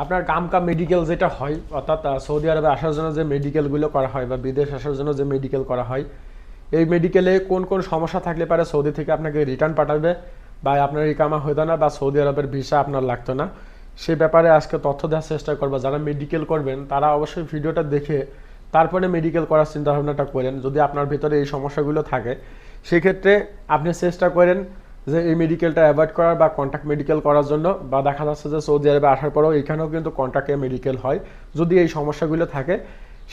আপনার কামকা মেডিকেল যেটা হয়, অর্থাৎ সৌদি আরবে আসার জন্য যে মেডিকেলগুলো করা হয় বা বিদেশ আসার জন্য যে মেডিকেল করা হয়, এই মেডিকেলে কোন কোন সমস্যা থাকলে পারে সৌদি থেকে আপনাকে রিটার্ন পাঠাবে বা আপনার ইকামা হইতো না বা সৌদি আরবের ভিসা আপনার লাগতো না, সে ব্যাপারে আজকে তথ্য দেওয়ার চেষ্টা করবো। যারা মেডিকেল করবেন তারা অবশ্যই ভিডিওটা দেখে তারপরে মেডিকেল করার চিন্তাভাবনাটা করেন। যদি আপনার ভিতরে এই সমস্যাগুলো থাকে সেক্ষেত্রে আপনি চেষ্টা করেন যে এই মেডিকেলটা অ্যাভয়েড করার বা কন্ট্যাক্ট মেডিকেল করার জন্য, বা দেখা যাচ্ছে যে সৌদি আরবে আসার পরেও এখানেও কিন্তু কন্ট্যাক্টে মেডিকেল হয়। যদি এই সমস্যাগুলো থাকে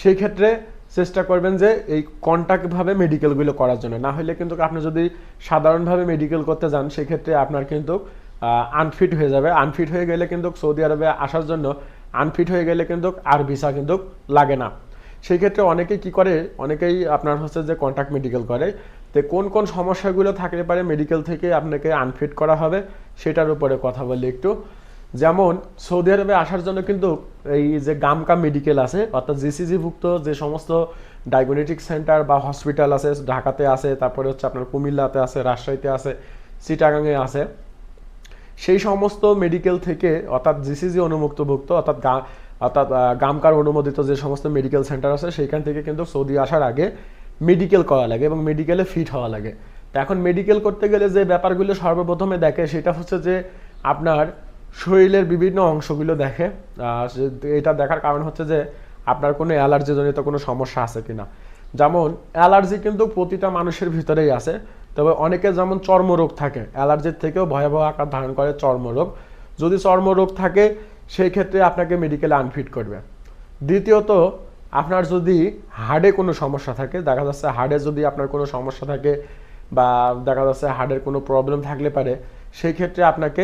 সেই ক্ষেত্রে চেষ্টা করবেন যে এই কন্ট্যাক্টভাবে মেডিকেলগুলো করার জন্য। না হলে কিন্তু আপনি যদি সাধারণভাবে মেডিকেল করতে যান সেক্ষেত্রে আপনার কিন্তু আনফিট হয়ে যাবে। আনফিট হয়ে গেলে কিন্তু সৌদি আরবে আসার জন্য আনফিট হয়ে গেলে কিন্তু আর ভিসা কিন্তু লাগে না। সেই ক্ষেত্রে অনেকেই কি করে, অনেকেই আপনার হচ্ছে যে কন্ট্যাক্ট মেডিকেল করে। তো কোন কোন সমস্যাগুলো থাকলে পারে মেডিকেল থেকে আপনাকে আনফিট করা হবে সেটার উপরে কথা বলি একটু। যেমন সৌদি আরবে আসার জন্য কিন্তু এই যে গামকা মেডিকেল আছে, অর্থাৎ জিসিজিভুক্ত যে সমস্ত ডায়াগনস্টিক সেন্টার বা হসপিটাল আছে, ঢাকাতে আছে, তারপরে হচ্ছে আপনার কুমিল্লাতে আছে, রাজশাহীতে আছে, চিটাগাংয়ে আছে, সেই সমস্ত মেডিকেল থেকে অর্থাৎ জিসিজি অনুমুক্তভুক্ত অর্থাৎ গামকার অনুমোদিত যে সমস্ত মেডিকেল সেন্টার আছে সেইখান থেকে কিন্তু সৌদি আসার আগে মেডিকেল করা লাগে এবং মেডিকেলে ফিট হওয়া লাগে। তো এখন মেডিকেল করতে গেলে যে ব্যাপারগুলো সর্বপ্রথমে দেখে সেটা হচ্ছে যে আপনার শরীরের বিভিন্ন অংশগুলো দেখে। এটা দেখার কারণ হচ্ছে যে আপনার কোনো অ্যালার্জিজনিত কোনো সমস্যা আছে কিনা। যেমন অ্যালার্জি কিন্তু প্রতিটা মানুষের ভিতরেই আছে, তবে অনেকে যেমন চর্মরোগ থাকে, অ্যালার্জির থেকেও ভয়াবহ আকার ধারণ করে চর্মরোগ। যদি চর্মরোগ থাকে সেই ক্ষেত্রে আপনাকে মেডিকেলে আনফিট করবে। দ্বিতীয়ত, আপনার যদি হার্টে কোনো সমস্যা থাকে, দেখা যাচ্ছে হার্টে যদি আপনার কোনো সমস্যা থাকে বা দেখা যাচ্ছে হার্টের কোনো প্রবলেম থাকলে পারে সেই ক্ষেত্রে আপনাকে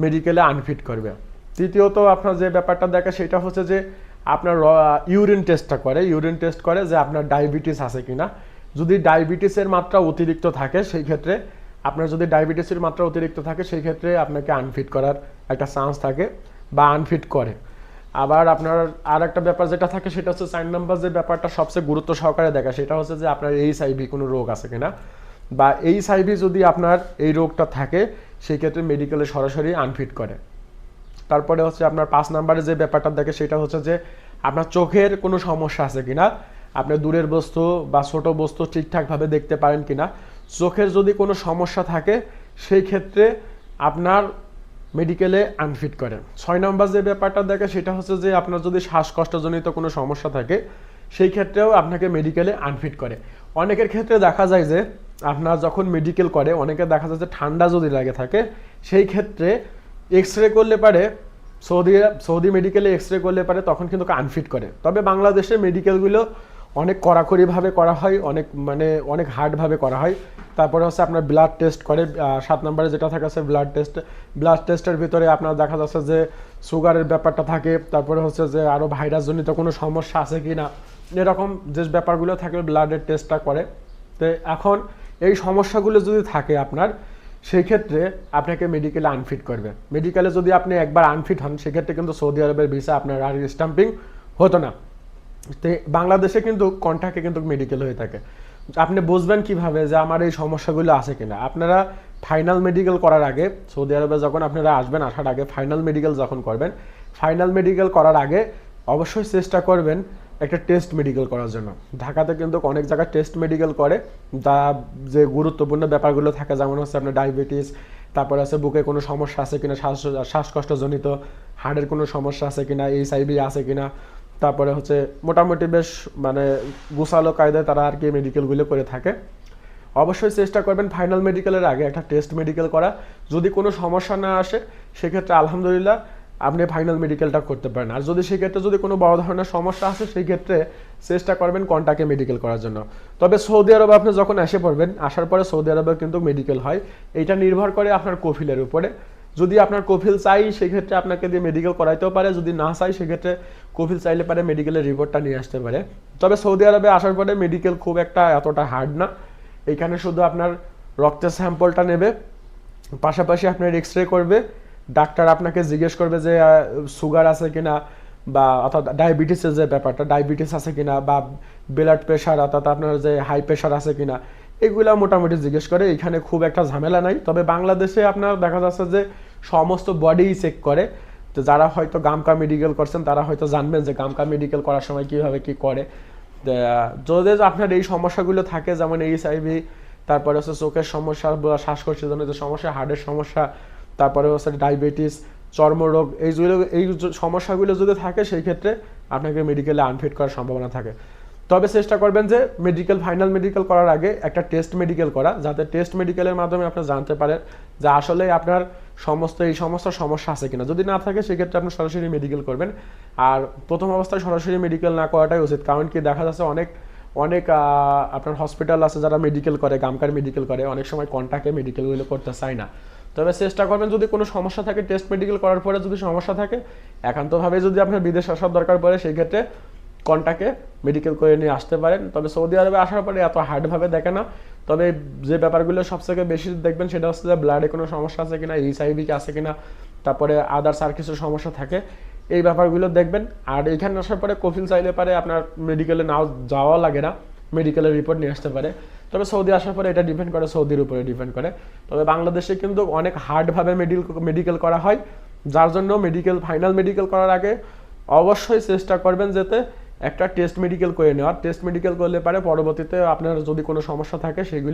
মেডিকেলে আনফিট করবে। তৃতীয়ত, আপনার যে ব্যাপারটা দেখে সেটা হচ্ছে যে আপনার ইউরিন টেস্ট করে যে আপনার ডায়াবেটিস আছে কিনা। যদি ডায়াবেটিসের মাত্রা অতিরিক্ত থাকে সেই ক্ষেত্রে সেই ক্ষেত্রে আপনাকে আনফিট করার একটা চান্স থাকে বা আনফিট করে। আবার আপনার আর একটা ব্যাপার যেটা থাকে সেটা হচ্ছে 4 নম্বর যে ব্যাপারটা সবচেয়ে গুরুত্ব সহকারে দেখা, সেটা হচ্ছে যে আপনার এইচআইভি কোনো রোগ আছে কিনা, বা এইচআইভি যদি আপনার এই রোগটা থাকে সেই ক্ষেত্রে মেডিকেলে সরাসরি আনফিট করে। তারপরে হচ্ছে আপনার 5 নম্বরে যে ব্যাপারটা দেখে সেটা হচ্ছে যে আপনার চোখের কোনো সমস্যা আছে কিনা, আপনি দূরের বস্তু বা ছোট বস্তু ঠিকঠাকভাবে দেখতে পারেন কিনা। চোখের যদি কোনো সমস্যা থাকে সেই ক্ষেত্রে আপনার মেডিকেলে আনফিট করে। 6 নম্বর যে ব্যাপারটা দেখে সেটা হচ্ছে যে আপনার যদি শ্বাসকষ্টজনিত কোনো সমস্যা থাকে সেই ক্ষেত্রেও আপনাকে মেডিকেলে আনফিট করে। অনেকের ক্ষেত্রে দেখা যায় যে আপনার যখন মেডিকেল করে অনেকে দেখা যায় যে ঠান্ডা যদি লাগে থাকে সেই ক্ষেত্রে এক্স রে করলে পারে, সৌদি মেডিকেলে এক্স রে করলে পারে তখন কিন্তু আনফিট করে। তবে বাংলাদেশে মেডিকেলগুলো অনেক কড়াকড়িভাবে করা হয়, অনেক হার্ডভাবে করা হয়। তারপরে হচ্ছে আপনার ব্লাড টেস্ট করে। 7 নম্বরে যেটা থাকে আছে ব্লাড টেস্টের ভিতরে আপনার দেখা যাচ্ছে যে সুগারের ব্যাপারটা থাকে, তারপরে হচ্ছে যে আরও ভাইরাসজনিত কোনো সমস্যা আছে কি না, এরকম যে ব্যাপারগুলো থাকে ব্লাডের টেস্টটা করে। তো এখন এই সমস্যাগুলো যদি থাকে আপনার, সেই ক্ষেত্রে আপনাকে মেডিকেলে আনফিট করবে। মেডিকেলে যদি আপনি একবার আনফিট হন সেক্ষেত্রে কিন্তু সৌদি আরবের ভিসা আপনার আর স্ট্যাম্পিং হতো না। তো বাংলাদেশে কিন্তু কন্ট্যাক্টে কিন্তু মেডিকেল হয়ে থাকে। আপনি বুঝবেন কিভাবে যে আমার এই সমস্যাগুলো আছে কিনা। আপনারা ফাইনাল মেডিকেল করার আগে, সৌদি আরবে যখন আপনারা আসবেন, আসার আগে ফাইনাল মেডিকেল যখন করবেন, ফাইনাল মেডিকেল করার আগে অবশ্যই চেষ্টা করবেন একটা টেস্ট মেডিকেল করার জন্য। ঢাকাতে কিন্তু অনেক জায়গায় টেস্ট মেডিকেল করে, যা যে গুরুত্বপূর্ণ ব্যাপারগুলো থাকে, যেমন হচ্ছে আপনার ডায়াবেটিস, তারপরে আছে বুকে কোনো সমস্যা আছে কিনা, শ্বাসকষ্টজনিত, হার্টের কোনো সমস্যা আছে কিনা, এইচআইভি আছে কিনা, তারপরে হচ্ছে মোটামুটি বেশ গোছালো কায়দায় তারা আর কি মেডিকেলগুলো করে থাকে। অবশ্যই চেষ্টা করবেন ফাইনাল মেডিকেলের আগে একটা টেস্ট মেডিকেল করা। যদি কোনো সমস্যা না আসে সেক্ষেত্রে আলহামদুলিল্লাহ আপনি ফাইনাল মেডিকেলটা করতে পারেন। আর যদি সেক্ষেত্রে যদি কোনো বড় ধরনের সমস্যা আসে সেই ক্ষেত্রে চেষ্টা করবেন কন্ট্যাক্টে মেডিকেল করার জন্য। তবে সৌদি আরবে আপনি যখন এসে পড়বেন, আসার পরে সৌদি আরবে কিন্তু মেডিকেল হয়, এইটা নির্ভর করে আপনার কফিলের উপরে। যদি আপনার কফিল চাই সেক্ষেত্রে আপনাকে দিয়ে মেডিকেল করাইতেও পারে, যদি না চাই সেক্ষেত্রে কফিল চাইলে পারে মেডিকেলের রিপোর্টটা নিয়ে আসতে পারে। তবে সৌদি আরবে আসার পরে মেডিকেল খুব এতটা হার্ড না। এখানে শুধু আপনার রক্তের স্যাম্পলটা নেবে, পাশাপাশি আপনার এক্স রে করবে, ডাক্তার আপনাকে জিজ্ঞেস করবে যে সুগার আছে কিনা, বা অর্থাৎ ডায়াবেটিসের যে ব্যাপারটা, ডায়াবেটিস আছে কিনা, বা ব্লাড প্রেশার অর্থাৎ আপনার যে হাই প্রেশার আছে কিনা, এগুলা মোটামুটি জিজ্ঞেস করে। এখানে খুব একটা ঝামেলা নাই। তবে বাংলাদেশে আপনার দেখা যাচ্ছে যে সমস্ত বডি চেক করে, তো যারা হয়তো গামকা মেডিকেল করছেন তারা হয়তো জানবেন যে গামকা মেডিকেল করার সময় কীভাবে কী করে। যদি আপনার এই সমস্যাগুলো থাকে, যেমন এইচআইভি, তারপরে হচ্ছে চোখের সমস্যা বা শ্বাসকষ্টের সমস্যা, হার্টের সমস্যা, তারপরে হচ্ছে ডায়াবেটিস, চর্মরোগ, এই সমস্যাগুলো যদি থাকে সেই ক্ষেত্রে আপনাকে মেডিকেলে আনফিট করার সম্ভাবনা থাকে। তবে চেষ্টা করবেন যে ফাইনাল মেডিকেল করার আগে একটা টেস্ট মেডিকেল করা, যাতে টেস্ট মেডিকেলের মাধ্যমে আপনি জানতে পারেন যে আসলে আপনার এই সমস্ত সমস্যা আছে কিনা। যদি না থাকে সেক্ষেত্রে আপনি সরাসরি মেডিকেল করবেন। আর প্রথম অবস্থায় সরাসরি মেডিকেল না করাটাই উচিত, কারণ কি দেখা যাচ্ছে অনেক আপনার হসপিটাল আছে যারা মেডিকেল করে, গামকার মেডিকেল করে, অনেক সময় কন্টাক্টে মেডিকেলগুলো করতে চায় না। তবে চেষ্টা করবেন যদি কোনো সমস্যা থাকে, টেস্ট মেডিকেল করার পরে যদি সমস্যা থাকে, একান্তভাবে যদি আপনার বিদেশ আসার দরকার পড়ে সেই ক্ষেত্রে কন্টাক্টে মেডিকেল করে নিয়ে আসতে পারেন। তবে সৌদি আরবে আসার পরে এত হার্ডভাবে দেখে না। তবে যে ব্যাপারগুলো সবথেকে বেশি দেখবেন সেটা হচ্ছে যে ব্লাডে কোনো সমস্যা আছে কিনা, এইচআইভি আছে কিনা, তারপরে আদার্স আর কিছু সমস্যা থাকে, এই ব্যাপারগুলো দেখবেন। আর এখানে আসার পরে কফিল চাইলে পারে আপনার মেডিকেলে নাও যাওয়া লাগে না, মেডিকেলের রিপোর্ট নিয়ে আসতে পারে। তবে সৌদি আসার পরে এটা ডিপেন্ড করে, সৌদির উপরে ডিপেন্ড করে। তবে বাংলাদেশে কিন্তু অনেক হার্ডভাবে মেডিকেল করা হয়, যার জন্য ফাইনাল মেডিকেল করার আগে অবশ্যই চেষ্টা করবেন যাতে একটা টেস্ট মেডিকেল করে নেওয়ার। টেস্ট মেডিকেল করলে পারে পরবর্তীতে আপনার যদি কোনো সমস্যা থাকে সেগুলি